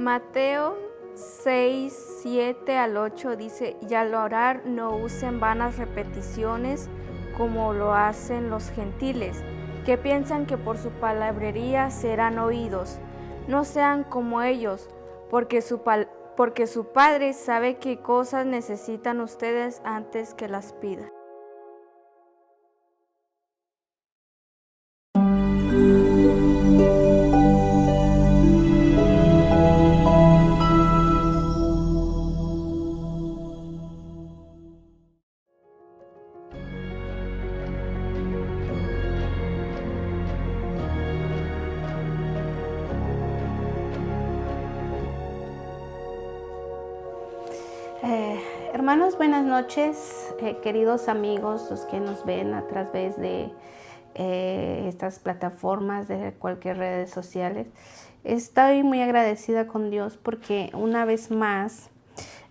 Mateo 6, 7 al 8 dice, y al orar no usen vanas repeticiones como lo hacen los gentiles, que piensan que por su palabrería serán oídos. No sean como ellos, porque su Padre sabe qué cosas necesitan ustedes antes que las pidan. Hermanos, buenas noches, queridos amigos, los que nos ven a través de estas plataformas, de cualquier redes sociales. Estoy muy agradecida con Dios porque una vez más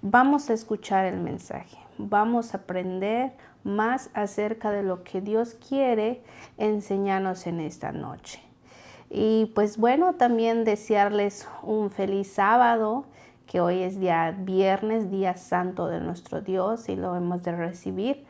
vamos a escuchar el mensaje, vamos a aprender más acerca de lo que Dios quiere enseñarnos en esta noche. Y pues bueno, también desearles un feliz sábado, que hoy es día viernes, día santo de nuestro Dios y lo hemos de recibir.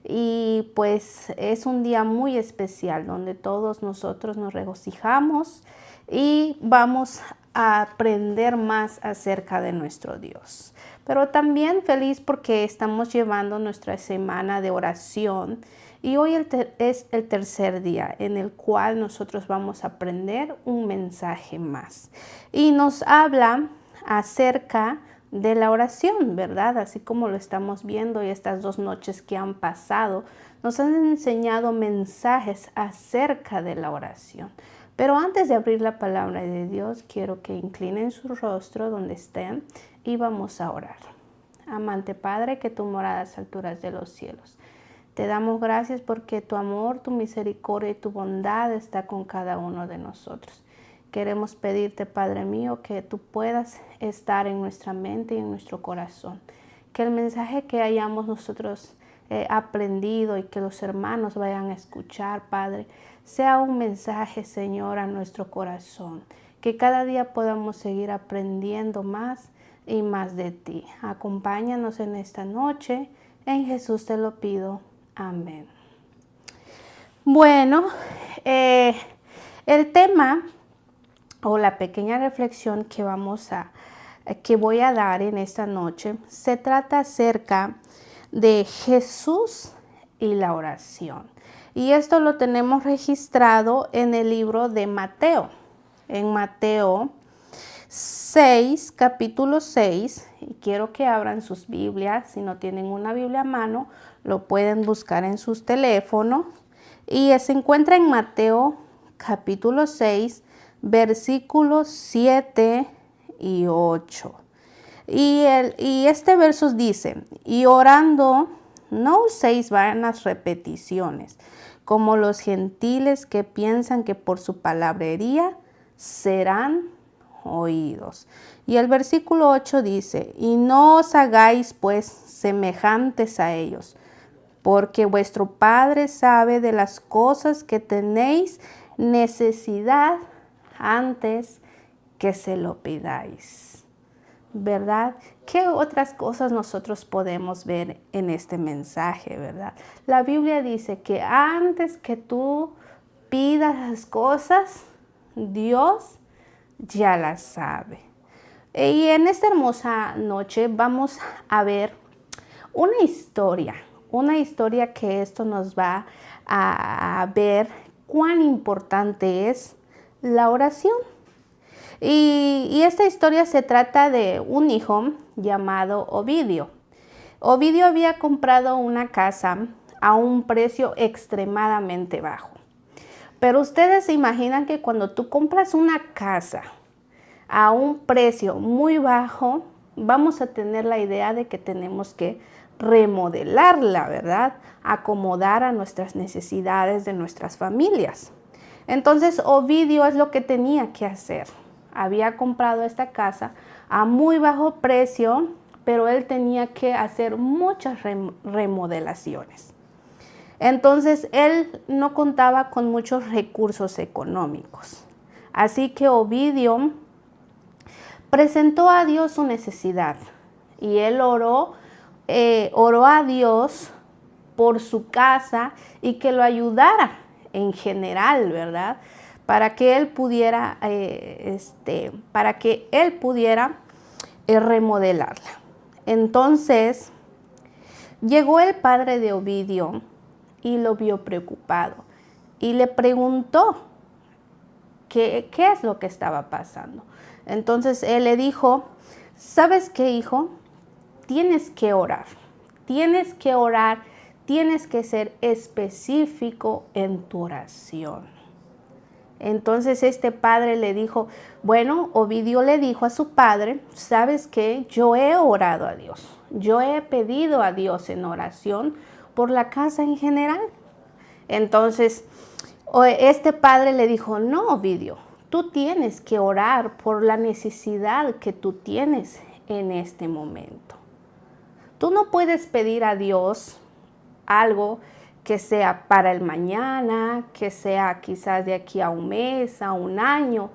Y pues es un día muy especial donde todos nosotros nos regocijamos y vamos a aprender más acerca de nuestro Dios. Pero también feliz porque estamos llevando nuestra semana de oración y hoy es el tercer día en el cual nosotros vamos a aprender un mensaje más. Y nos habla acerca de la oración, ¿verdad? Así como lo estamos viendo y estas 2 noches que han pasado, nos han enseñado mensajes acerca de la oración. Pero antes de abrir la palabra de Dios, quiero que inclinen su rostro donde estén y vamos a orar. Amante Padre, que tú moras a las alturas de los cielos. Te damos gracias porque tu amor, tu misericordia y tu bondad está con cada uno de nosotros. Queremos pedirte, Padre mío, que tú puedas estar en nuestra mente y en nuestro corazón. Que el mensaje que hayamos nosotros aprendido y que los hermanos vayan a escuchar, Padre, sea un mensaje, Señor, a nuestro corazón. Que cada día podamos seguir aprendiendo más y más de ti. Acompáñanos en esta noche. En Jesús te lo pido. Amén. Bueno, el tema o la pequeña reflexión que voy a dar en esta noche se trata acerca de Jesús y la oración. Y esto lo tenemos registrado en el libro de Mateo. En Mateo 6, capítulo 6, y quiero que abran sus Biblias. Si no tienen una Biblia a mano, lo pueden buscar en sus teléfonos. Y se encuentra en Mateo capítulo 6, versículos 7 y 8. Y este verso dice, y orando no uséis vanas repeticiones, como los gentiles que piensan que por su palabrería serán oídos. Y el versículo 8 dice, y no os hagáis pues semejantes a ellos, porque vuestro Padre sabe de las cosas que tenéis necesidad antes que se lo pidáis. ¿Verdad? ¿Qué otras cosas nosotros podemos ver en este mensaje, verdad? La Biblia dice que antes que tú pidas las cosas, Dios ya las sabe. Y en esta hermosa noche vamos a ver una historia que esto nos va a ver cuán importante es la oración. Y esta historia se trata de un hijo llamado Ovidio. Ovidio había comprado una casa a un precio extremadamente bajo. Pero ustedes se imaginan que cuando tú compras una casa a un precio muy bajo, vamos a tener la idea de que tenemos que remodelarla, ¿verdad? Acomodar a nuestras necesidades de nuestras familias. Entonces Ovidio es lo que tenía que hacer. Había comprado esta casa a muy bajo precio, pero él tenía que hacer muchas remodelaciones. Entonces él no contaba con muchos recursos económicos. Así que Ovidio presentó a Dios su necesidad y él oró a Dios por su casa y que lo ayudara en general, ¿verdad? Para que él pudiera, remodelarla. Entonces, llegó el padre de Ovidio y lo vio preocupado y le preguntó qué es lo que estaba pasando. Entonces él le dijo, ¿sabes qué, hijo? Tienes que orar, tienes que ser específico en tu oración. Entonces este padre le dijo, bueno, Ovidio le dijo a su padre, ¿sabes qué? Yo he orado a Dios, yo he pedido a Dios en oración por la casa en general. Entonces este padre le dijo, no, Ovidio, tú tienes que orar por la necesidad que tú tienes en este momento. Tú no puedes pedir a Dios algo que sea para el mañana, que sea quizás de aquí a un mes, a un año,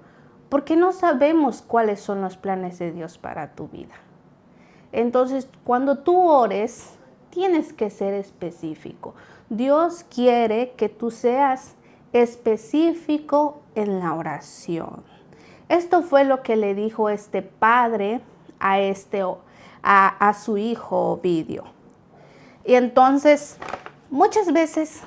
porque no sabemos cuáles son los planes de Dios para tu vida. Entonces, cuando tú ores, tienes que ser específico. Dios quiere que tú seas específico en la oración. Esto fue lo que le dijo este padre a su hijo Ovidio. Y entonces, muchas veces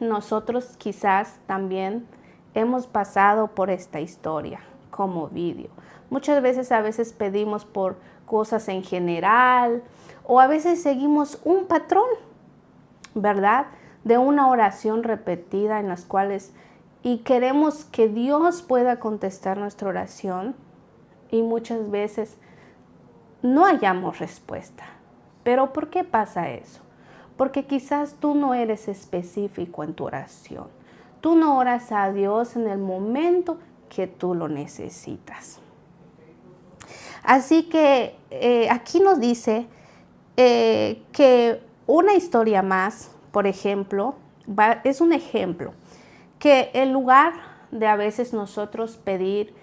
nosotros quizás también hemos pasado por esta historia como Ovidio. Muchas veces pedimos por cosas en general o a veces seguimos un patrón, ¿verdad? De una oración repetida en las cuales y queremos que Dios pueda contestar nuestra oración y muchas veces no hallamos respuesta. ¿Pero por qué pasa eso? Porque quizás tú no eres específico en tu oración. Tú no oras a Dios en el momento que tú lo necesitas. Así que aquí nos dice que una historia más, por ejemplo, es un ejemplo, que en lugar de a veces nosotros pedir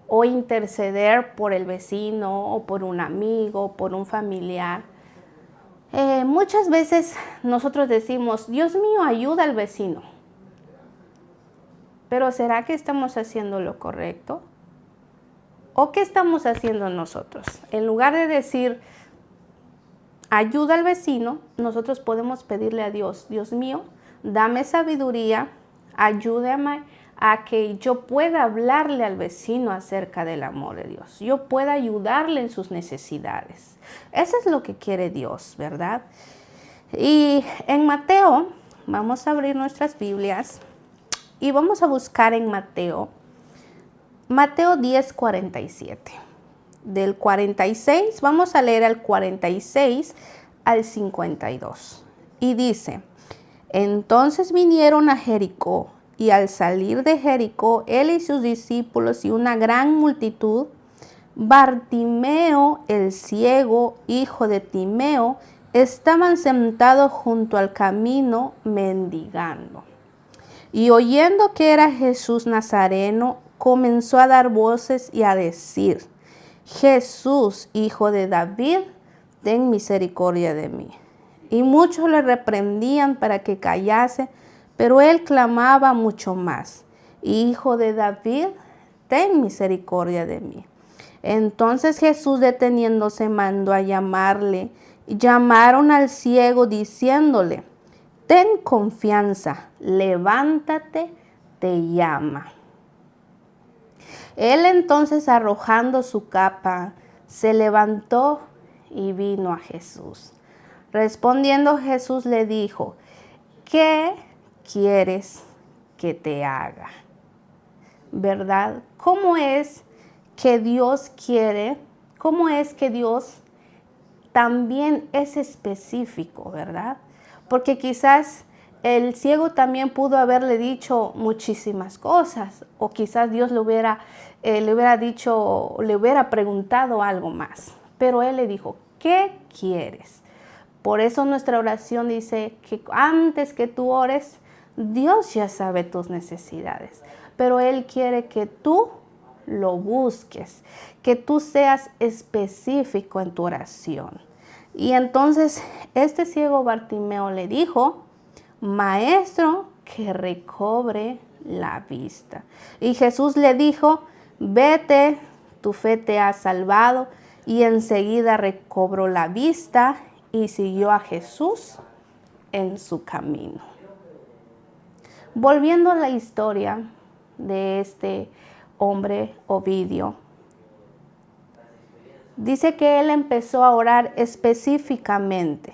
o interceder por el vecino o por un amigo, por un familiar, muchas veces nosotros decimos, Dios mío, ayuda al vecino. Pero ¿será que estamos haciendo lo correcto? ¿O qué estamos haciendo nosotros? En lugar de decir, ayuda al vecino, nosotros podemos pedirle a Dios, Dios mío, dame sabiduría, ayúdame a que yo pueda hablarle al vecino acerca del amor de Dios. Yo pueda ayudarle en sus necesidades. Eso es lo que quiere Dios, ¿verdad? Y en Mateo, vamos a abrir nuestras Biblias y vamos a buscar en Mateo 10:47. Del 46, vamos a leer al 46 al 52. Y dice, entonces vinieron a Jericó, y al salir de Jericó, él y sus discípulos y una gran multitud, Bartimeo, el ciego, hijo de Timeo, estaban sentados junto al camino mendigando. Y oyendo que era Jesús Nazareno, comenzó a dar voces y a decir, Jesús, hijo de David, ten misericordia de mí. Y muchos le reprendían para que callase, pero él clamaba mucho más, Hijo de David, ten misericordia de mí. Entonces Jesús, deteniéndose, mandó a llamarle. Llamaron al ciego diciéndole, ten confianza, levántate, te llama. Él entonces, arrojando su capa, se levantó y vino a Jesús. Respondiendo Jesús le dijo, ¿qué quieres que te haga? ¿Verdad? ¿Cómo es que Dios quiere? ¿Cómo es que Dios también es específico, verdad? Porque quizás el ciego también pudo haberle dicho muchísimas cosas, o quizás Dios le hubiera dicho, le hubiera preguntado algo más. Pero él le dijo, ¿qué quieres? Por eso nuestra oración dice que antes que tú ores, Dios ya sabe tus necesidades. Pero Él quiere que tú lo busques, que tú seas específico en tu oración. Y entonces este ciego Bartimeo le dijo, Maestro, que recobre la vista. Y Jesús le dijo, vete, tu fe te ha salvado. Y enseguida recobró la vista y siguió a Jesús en su camino. Volviendo a la historia de este hombre Ovidio, dice que él empezó a orar específicamente.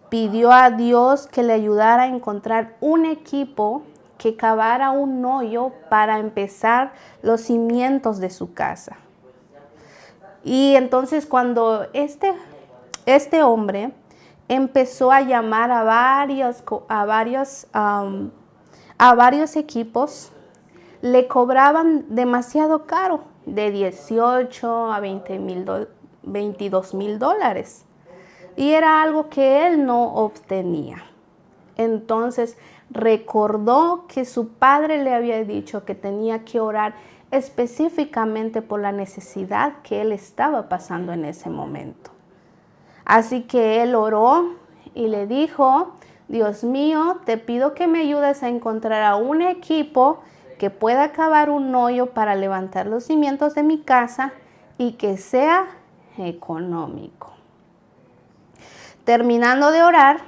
Pidió a Dios que le ayudara a encontrar un equipo que cavara un hoyo para empezar los cimientos de su casa. Y entonces cuando este hombre empezó a llamar a varios equipos, le cobraban demasiado caro, de 18 a 22 mil dólares. Y era algo que él no obtenía. Entonces recordó que su padre le había dicho que tenía que orar específicamente por la necesidad que él estaba pasando en ese momento. Así que él oró y le dijo, Dios mío, te pido que me ayudes a encontrar a un equipo que pueda cavar un hoyo para levantar los cimientos de mi casa y que sea económico. Terminando de orar,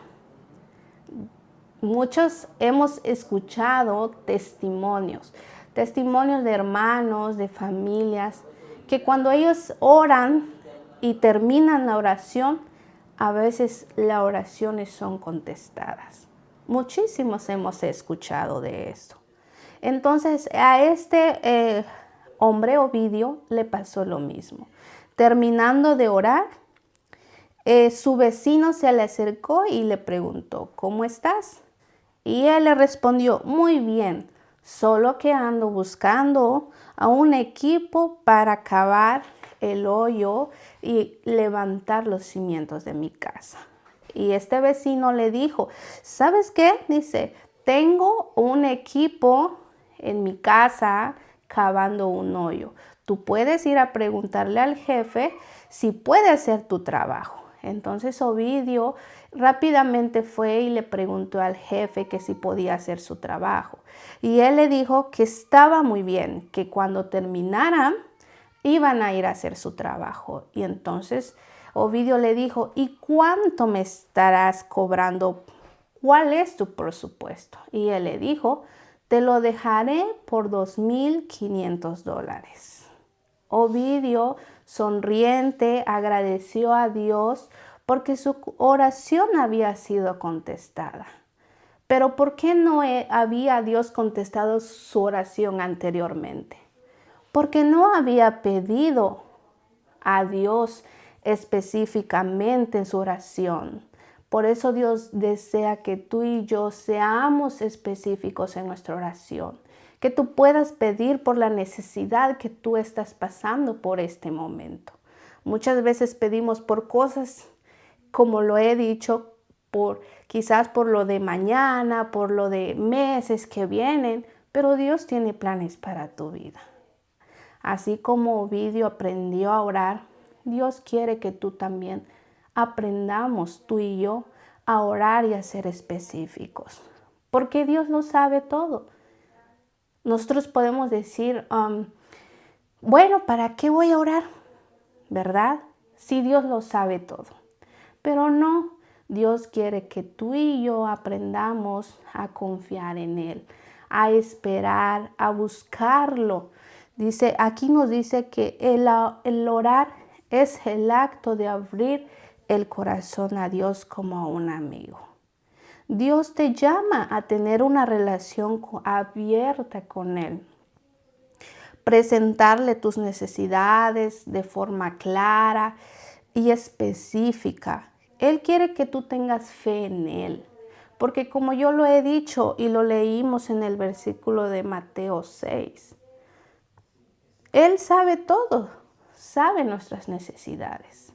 muchos hemos escuchado testimonios de hermanos, de familias, que cuando ellos oran y terminan la oración, a veces las oraciones son contestadas. Muchísimos hemos escuchado de esto. Entonces a este hombre Ovidio le pasó lo mismo. Terminando de orar, su vecino se le acercó y le preguntó, ¿cómo estás? Y él le respondió, muy bien, solo que ando buscando a un equipo para cavar el hoyo y levantar los cimientos de mi casa. Y este vecino le dijo, ¿sabes qué? Dice, tengo un equipo en mi casa cavando un hoyo. Tú puedes ir a preguntarle al jefe si puede hacer tu trabajo. Entonces Ovidio rápidamente fue y le preguntó al jefe que si podía hacer su trabajo. Y él le dijo que estaba muy bien, que cuando terminaran iban a ir a hacer su trabajo. Y entonces Ovidio le dijo, ¿y cuánto me estarás cobrando? ¿Cuál es tu presupuesto? Y él le dijo, te lo dejaré por $2,500. Ovidio, sonriente, agradeció a Dios porque su oración había sido contestada. Pero ¿por qué no había Dios contestado su oración anteriormente? Porque no había pedido a Dios específicamente en su oración. Por eso Dios desea que tú y yo seamos específicos en nuestra oración. Que tú puedas pedir por la necesidad que tú estás pasando por este momento. Muchas veces pedimos por cosas, como lo he dicho, quizás por lo de mañana, por lo de meses que vienen, pero Dios tiene planes para tu vida. Así como Ovidio aprendió a orar, Dios quiere que tú también aprendamos, tú y yo, a orar y a ser específicos. Porque Dios lo sabe todo. Nosotros podemos decir, bueno, ¿para qué voy a orar? ¿Verdad? Si Dios lo sabe todo. Pero no, Dios quiere que tú y yo aprendamos a confiar en Él, a esperar, a buscarlo. Aquí nos dice que el orar es el acto de abrir el corazón a Dios como a un amigo. Dios te llama a tener una relación abierta con Él. Presentarle tus necesidades de forma clara y específica. Él quiere que tú tengas fe en Él. Porque como yo lo he dicho y lo leímos en el versículo de Mateo 6, Él sabe todo, sabe nuestras necesidades.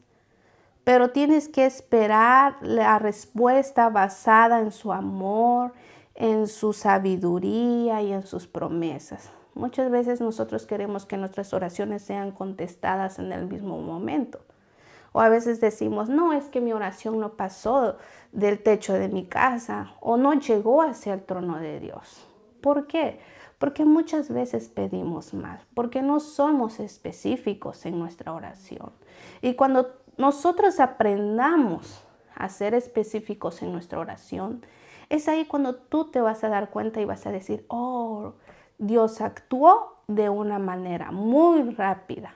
Pero tienes que esperar la respuesta basada en su amor, en su sabiduría y en sus promesas. Muchas veces nosotros queremos que nuestras oraciones sean contestadas en el mismo momento. O a veces decimos, no, es que mi oración no pasó del techo de mi casa o no llegó hacia el trono de Dios. ¿Por qué? Porque muchas veces pedimos mal, porque no somos específicos en nuestra oración. Y cuando nosotros aprendamos a ser específicos en nuestra oración, es ahí cuando tú te vas a dar cuenta y vas a decir, oh, Dios actuó de una manera muy rápida.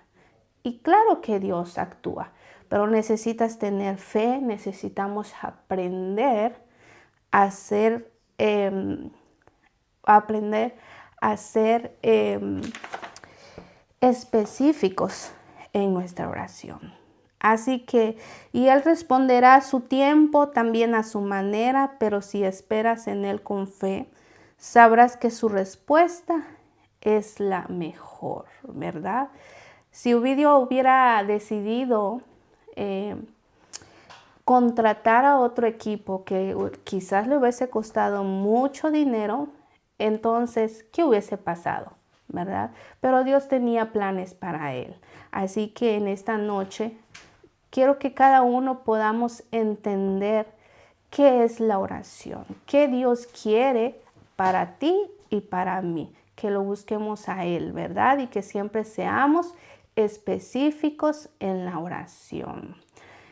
Y claro que Dios actúa, pero necesitas tener fe, necesitamos aprender a ser específicos en nuestra oración. Así que, y Él responderá a su tiempo, también a su manera, pero si esperas en Él con fe, sabrás que su respuesta es la mejor, ¿verdad? Si Ovidio hubiera decidido contratar a otro equipo que quizás le hubiese costado mucho dinero, entonces, ¿qué hubiese pasado? ¿Verdad? Pero Dios tenía planes para él. Así que en esta noche quiero que cada uno podamos entender qué es la oración, qué Dios quiere para ti y para mí. Que lo busquemos a Él, ¿verdad? Y que siempre seamos específicos en la oración.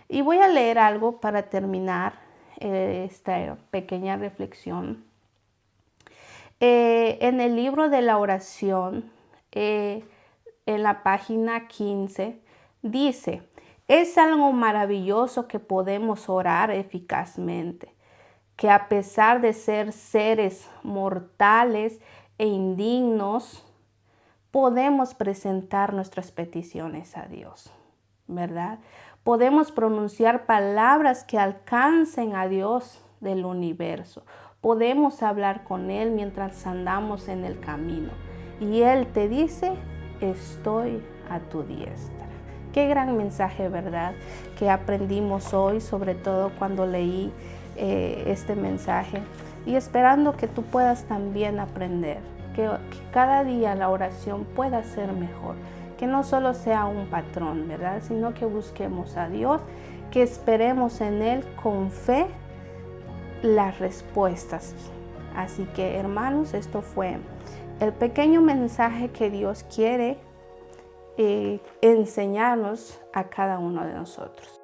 Y voy a leer algo para terminar esta pequeña reflexión. En el libro de la oración, en la página 15, dice, es algo maravilloso que podemos orar eficazmente, que a pesar de ser seres mortales e indignos, podemos presentar nuestras peticiones a Dios, ¿verdad? Podemos pronunciar palabras que alcancen a Dios del universo. Podemos hablar con Él mientras andamos en el camino. Y Él te dice, estoy a tu diestra. Qué gran mensaje, ¿verdad? Que aprendimos hoy, sobre todo cuando leí este mensaje. Y esperando que tú puedas también aprender. Que cada día la oración pueda ser mejor. Que no solo sea un patrón, ¿verdad? Sino que busquemos a Dios, que esperemos en Él con fe las respuestas. Así que, hermanos, esto fue el pequeño mensaje que Dios quiere enseñarnos a cada uno de nosotros.